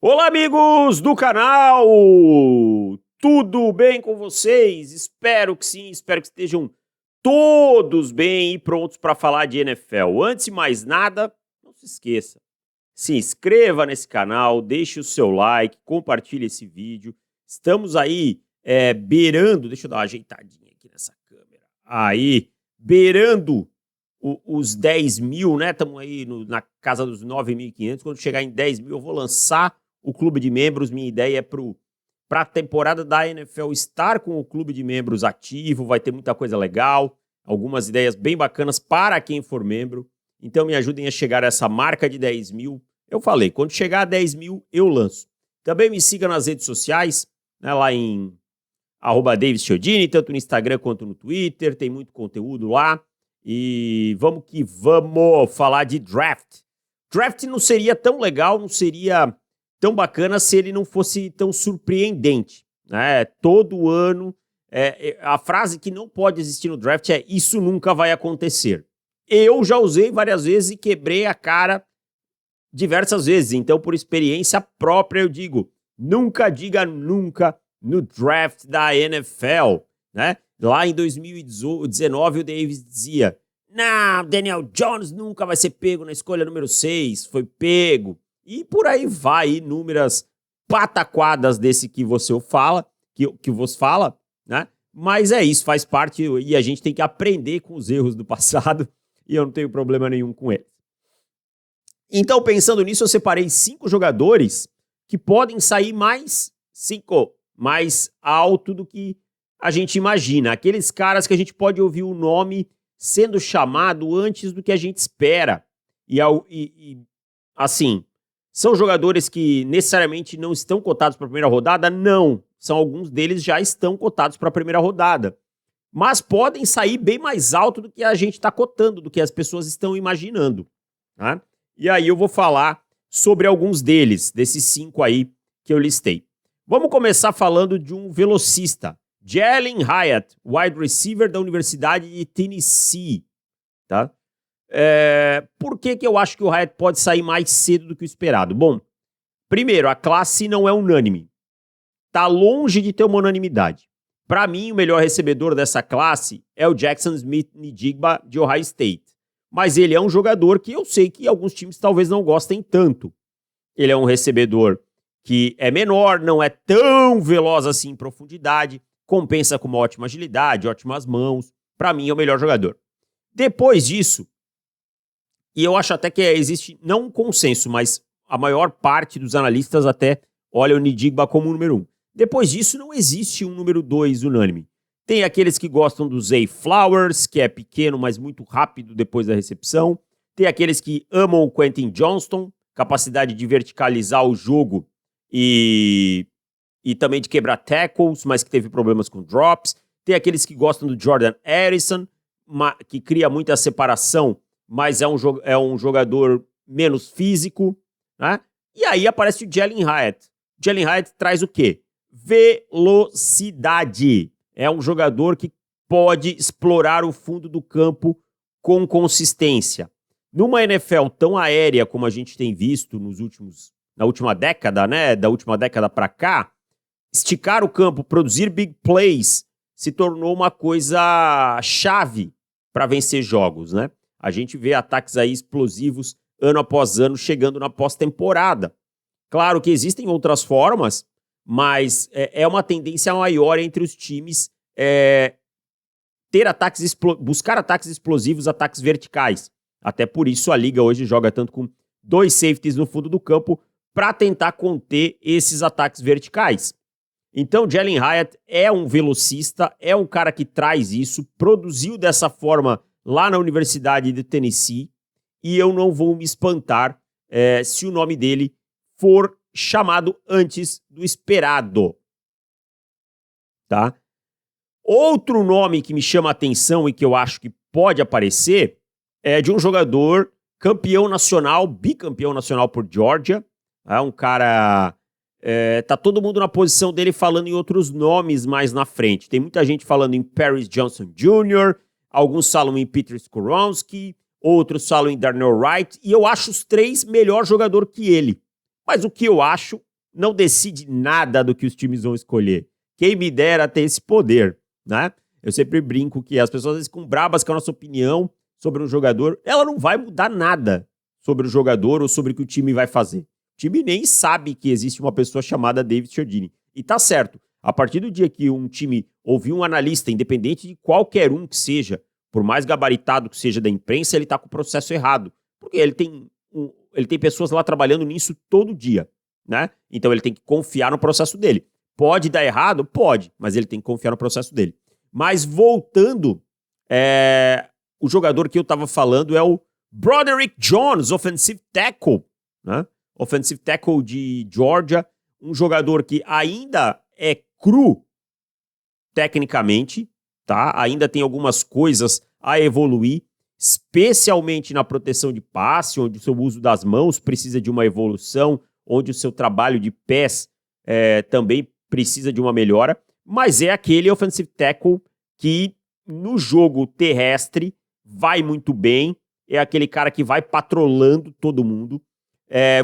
Olá, amigos do canal! Tudo bem com vocês? Espero que sim, espero que estejam todos bem e prontos para falar de NFL. Antes de mais nada, não se esqueça, se inscreva nesse canal, deixe o seu like, compartilhe esse vídeo. Estamos aí beirando, deixa eu dar uma ajeitadinha aqui nessa câmera, aí, beirando os 10 mil, né? Estamos aí na casa dos 9.500. Quando chegar em 10 mil, eu vou lançar o clube de membros. Minha ideia é para a temporada da NFL estar com o clube de membros ativo. Vai ter muita coisa legal, algumas ideias bem bacanas para quem for membro. Então me ajudem a chegar a essa marca de 10 mil. Eu falei, quando chegar a 10 mil, eu lanço. Também me siga nas redes sociais, né, lá em @DavisChiodini, tanto no Instagram quanto no Twitter. Tem muito conteúdo lá. E vamos que vamos falar de draft. Draft não seria tão legal, não seria tão bacana se ele não fosse tão surpreendente, né? Todo ano, a frase que não pode existir no draft é: isso nunca vai acontecer. Eu já usei várias vezes e quebrei a cara diversas vezes, então por experiência própria eu digo, nunca diga nunca no draft da NFL, né? Lá em 2019 o Davis dizia: não, Daniel Jones nunca vai ser pego na escolha número 6, foi pego. E por aí vai, inúmeras pataquadas desse que você fala, que você fala, né? Mas é isso, faz parte e a gente tem que aprender com os erros do passado e eu não tenho problema nenhum com eles. Então, pensando nisso, eu separei 5 jogadores que podem sair mais alto do que a gente imagina. Aqueles caras que a gente pode ouvir o nome sendo chamado antes do que a gente espera. Assim, são jogadores que necessariamente não estão cotados para a primeira rodada? Não. Alguns deles já estão cotados para a primeira rodada. Mas podem sair bem mais alto do que a gente está cotando, do que as pessoas estão imaginando. Tá? E aí eu vou falar sobre alguns deles, desses 5 aí que eu listei. Vamos começar falando de um velocista. Jalin Hyatt, wide receiver da Universidade de Tennessee. Tá? Por que eu acho que o Hyatt pode sair mais cedo do que o esperado? Bom, primeiro, a classe não é unânime. Está longe de ter uma unanimidade. Para mim, o melhor recebedor dessa classe é o Jackson Smith-Njigba de Ohio State. Mas ele é um jogador que eu sei que alguns times talvez não gostem tanto. Ele é um recebedor que é menor, não é tão veloz assim em profundidade, compensa com uma ótima agilidade, ótimas mãos. Para mim, é o melhor jogador. Depois disso, e eu acho até que existe, não um consenso, mas a maior parte dos analistas até olha o Njigba como o número 1. Depois disso, não existe um número 2 unânime. Tem aqueles que gostam do Zay Flowers, que é pequeno, mas muito rápido depois da recepção. Tem aqueles que amam o Quentin Johnston, capacidade de verticalizar o jogo e também de quebrar tackles, mas que teve problemas com drops. Tem aqueles que gostam do Jordan Addison, que cria muita separação, mas é um jogador menos físico, né? E aí aparece o Jalin Hyatt. Jalin Hyatt traz o quê? Velocidade. É um jogador que pode explorar o fundo do campo com consistência. Numa NFL tão aérea como a gente tem visto na última década, né? Da última década para cá, esticar o campo, produzir big plays, se tornou uma coisa chave para vencer jogos, né? A gente vê ataques aí explosivos ano após ano chegando na pós-temporada. Claro que existem outras formas, mas é uma tendência maior entre os times buscar ataques explosivos, ataques verticais. Até por isso a liga hoje joga tanto com 2 safeties no fundo do campo para tentar conter esses ataques verticais. Então, Jalin Hyatt é um velocista, é um cara que traz isso, produziu dessa forma lá na Universidade de Tennessee, e eu não vou me espantar se o nome dele for chamado antes do esperado. Tá? Outro nome que me chama a atenção e que eu acho que pode aparecer é de um jogador campeão nacional, bicampeão nacional por Georgia. É um cara... tá todo mundo na posição dele falando em outros nomes mais na frente. Tem muita gente falando em Paris Johnson Jr., alguns falam em Peter Skoronski, outros falam em Darnell Wright, e eu acho os 3 melhor jogador que ele. Mas o que eu acho não decide nada do que os times vão escolher. Quem me dera ter esse poder, né? Eu sempre brinco que as pessoas às vezes ficam brabas com a nossa opinião sobre um jogador, ela não vai mudar nada sobre o jogador ou sobre o que o time vai fazer. O time nem sabe que existe uma pessoa chamada David Chiodini. E tá certo, a partir do dia que um time ouvir um analista, independente de qualquer um que seja, por mais gabaritado que seja da imprensa, ele tá com o processo errado. Porque ele tem pessoas lá trabalhando nisso todo dia, né? Então ele tem que confiar no processo dele. Pode dar errado? Pode, mas ele tem que confiar no processo dele. Mas voltando, o jogador que eu tava falando é o Broderick Jones, offensive tackle, né? Offensive tackle de Georgia, um jogador que ainda é cru tecnicamente, tá? Ainda tem algumas coisas a evoluir, especialmente na proteção de passe, onde o seu uso das mãos precisa de uma evolução, onde o seu trabalho de pés também precisa de uma melhora, mas é aquele offensive tackle que no jogo terrestre vai muito bem, é aquele cara que vai patrolando todo mundo.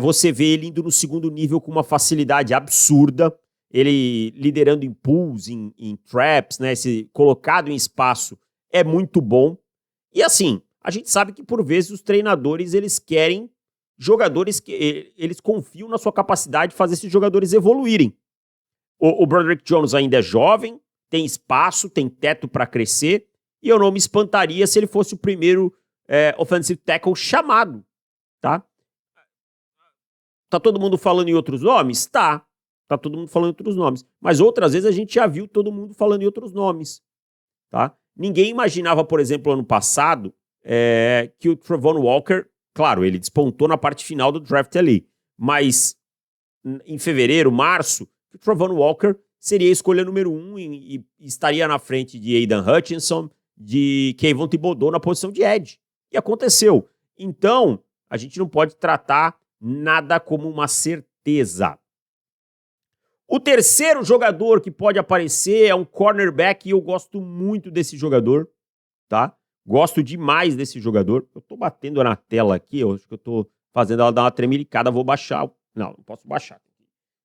Você vê ele indo no segundo nível com uma facilidade absurda, ele liderando em pulls, em traps, né? Colocado em espaço é muito bom. E assim, a gente sabe que por vezes os treinadores eles querem jogadores que eles confiam na sua capacidade de fazer esses jogadores evoluírem. O Broderick Jones ainda é jovem, tem espaço, tem teto para crescer, e eu não me espantaria se ele fosse o primeiro offensive tackle chamado, tá? Tá todo mundo falando em outros nomes? Tá todo mundo falando em outros nomes. Mas outras vezes a gente já viu todo mundo falando em outros nomes, tá? Ninguém imaginava, por exemplo, ano passado, que o Travon Walker, claro, ele despontou na parte final do draft ali, mas em fevereiro, março, o Travon Walker seria a escolha número 1 e estaria na frente de Aidan Hutchinson, de Kayvon Thibodeau na posição de edge. E aconteceu. Então, a gente não pode tratar nada como uma certeza. O terceiro jogador que pode aparecer é um cornerback e eu gosto muito desse jogador, tá? Gosto demais desse jogador. Eu tô batendo na tela aqui, eu acho que eu tô fazendo ela dar uma tremelicada, vou baixar. Não posso baixar.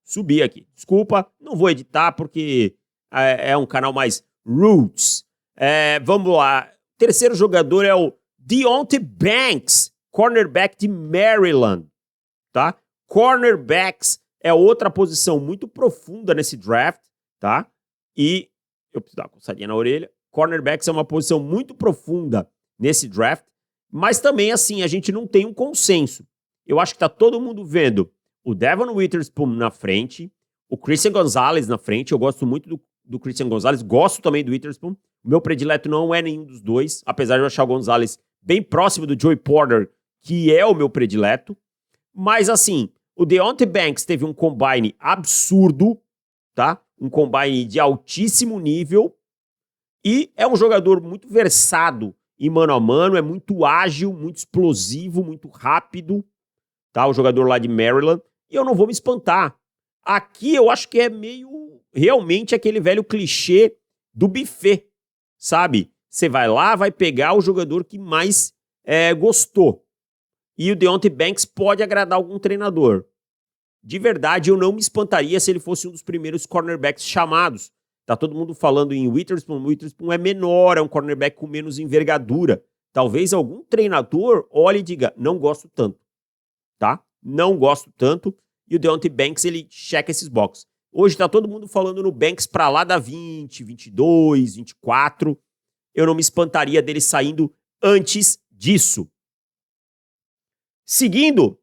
Subir aqui. Desculpa, não vou editar porque é um canal mais roots. Vamos lá. O terceiro jogador é o Deonte Banks, cornerback de Maryland, tá? Cornerbacks é outra posição muito profunda nesse draft, tá? E eu preciso dar uma coçadinha na orelha. Cornerbacks é uma posição muito profunda nesse draft, mas também, assim, a gente não tem um consenso. Eu acho que tá todo mundo vendo o Devon Witherspoon na frente, o Christian Gonzalez na frente. Eu gosto muito do Christian Gonzalez, gosto também do Witherspoon. O meu predileto não é nenhum dos dois, apesar de eu achar o Gonzalez bem próximo do Joey Porter, que é o meu predileto. Mas, assim, o Deonte Banks teve um combine absurdo, tá? Um combine de altíssimo nível e é um jogador muito versado em mano a mano, é muito ágil, muito explosivo, muito rápido, tá? O jogador lá de Maryland. E eu não vou me espantar. Aqui eu acho que é meio realmente aquele velho clichê do buffet, sabe? Você vai lá, vai pegar o jogador que mais gostou. E o Deonte Banks pode agradar algum treinador. De verdade, eu não me espantaria se ele fosse um dos primeiros cornerbacks chamados. Tá todo mundo falando em Witherspoon. O Witherspoon é menor, é um cornerback com menos envergadura. Talvez algum treinador olhe e diga, não gosto tanto, tá? Não gosto tanto. E o Deonte Banks, ele checa esses boxes. Hoje tá todo mundo falando no Banks pra lá da 20, 22, 24. Eu não me espantaria dele saindo antes disso. Seguindo,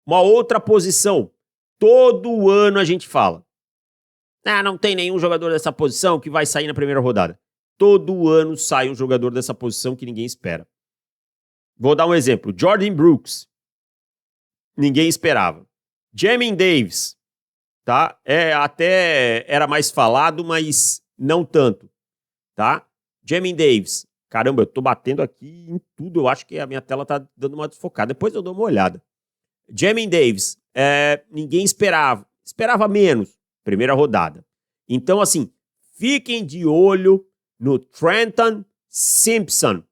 uma outra posição. Todo ano a gente fala. Não tem nenhum jogador dessa posição que vai sair na primeira rodada. Todo ano sai um jogador dessa posição que ninguém espera. Vou dar um exemplo. Jordan Brooks. Ninguém esperava. Jamin Davis. Tá? Até era mais falado, mas não tanto. Tá? Jamin Davis. Caramba, eu tô batendo aqui em tudo. Eu acho que a minha tela tá dando uma desfocada. Depois eu dou uma olhada. Jamin Davis. Ninguém esperava. Esperava menos. Primeira rodada. Então, assim, fiquem de olho no Trenton Simpson,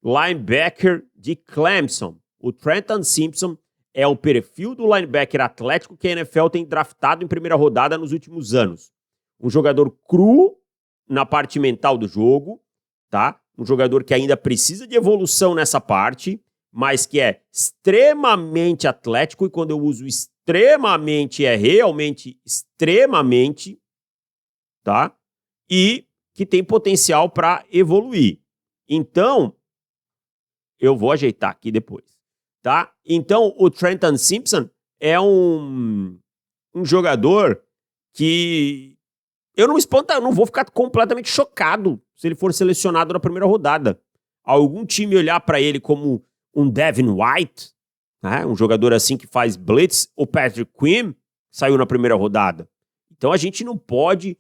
linebacker de Clemson. O Trenton Simpson é o perfil do linebacker atlético que a NFL tem draftado em primeira rodada nos últimos anos. Um jogador cru na parte mental do jogo, tá? Um jogador que ainda precisa de evolução nessa parte, mas que é extremamente atlético, e quando eu uso extremamente, é realmente extremamente, tá? E que tem potencial para evoluir. Então, eu vou ajeitar aqui depois, tá? Então, o Trenton Simpson é um jogador que eu não me espanto, eu não vou ficar completamente chocado se ele for selecionado na primeira rodada. Algum time olhar para ele como um Devin White, né? Um jogador assim que faz blitz, o Patrick Quinn saiu na primeira rodada. Então a gente não pode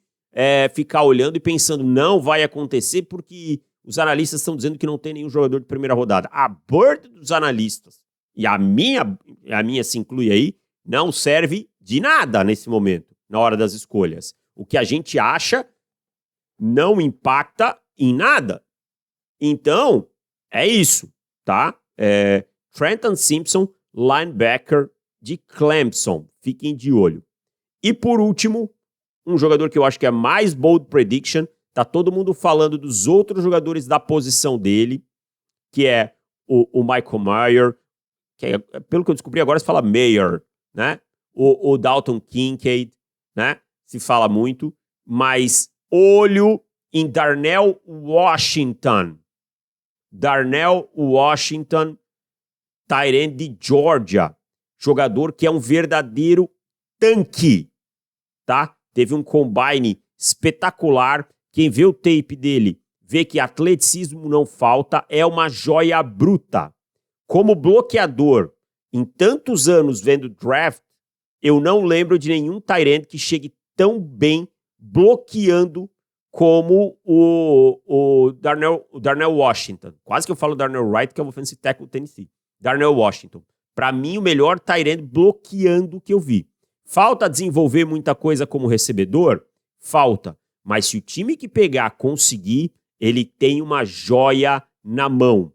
ficar olhando e pensando, não vai acontecer porque os analistas estão dizendo que não tem nenhum jogador de primeira rodada. A bird dos analistas, e a minha se inclui aí, não serve de nada nesse momento, na hora das escolhas. O que a gente acha não impacta em nada. Então, é isso, tá? Trenton Simpson, linebacker de Clemson. Fiquem de olho. E por último, um jogador que eu acho que é mais bold prediction, tá todo mundo falando dos outros jogadores da posição dele, que é o Michael Mayer, que pelo que eu descobri agora se fala Mayer, né? O Dalton Kincaid, né? Se fala muito, mas olho em Darnell Washington. Darnell Washington, tight end de Georgia, jogador que é um verdadeiro tanque, tá? Teve um combine espetacular. Quem vê o tape dele vê que atleticismo não falta, é uma joia bruta. Como bloqueador, em tantos anos vendo draft, eu não lembro de nenhum tight end que chegue tão bem bloqueando como o Darnell Washington. Quase que eu falo Darnell Wright, que é o offensive tackle do Tennessee. Darnell Washington. Para mim, o melhor tight end bloqueando que eu vi. Falta desenvolver muita coisa como recebedor? Falta. Mas se o time que pegar conseguir, ele tem uma joia na mão,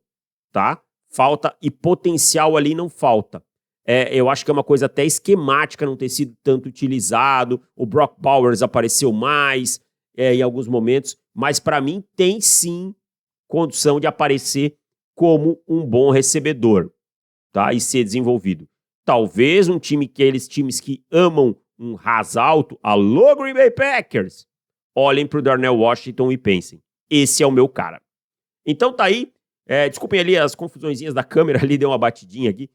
tá? Falta, e potencial ali não falta. Eu acho que é uma coisa até esquemática não ter sido tanto utilizado. O Brock Bowers apareceu mais em alguns momentos, mas para mim tem sim condição de aparecer como um bom recebedor, tá? E ser desenvolvido. Talvez aqueles times que amam um ras alto, alô Green Bay Packers, olhem pro Darnell Washington e pensem, esse é o meu cara. Então tá aí, desculpem ali as confusõezinhas da câmera, ali deu uma batidinha aqui.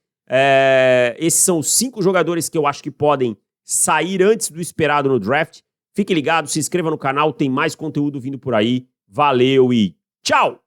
Esses são os 5 jogadores que eu acho que podem sair antes do esperado no draft. Fique ligado, se inscreva no canal, tem mais conteúdo vindo por aí. Valeu e tchau!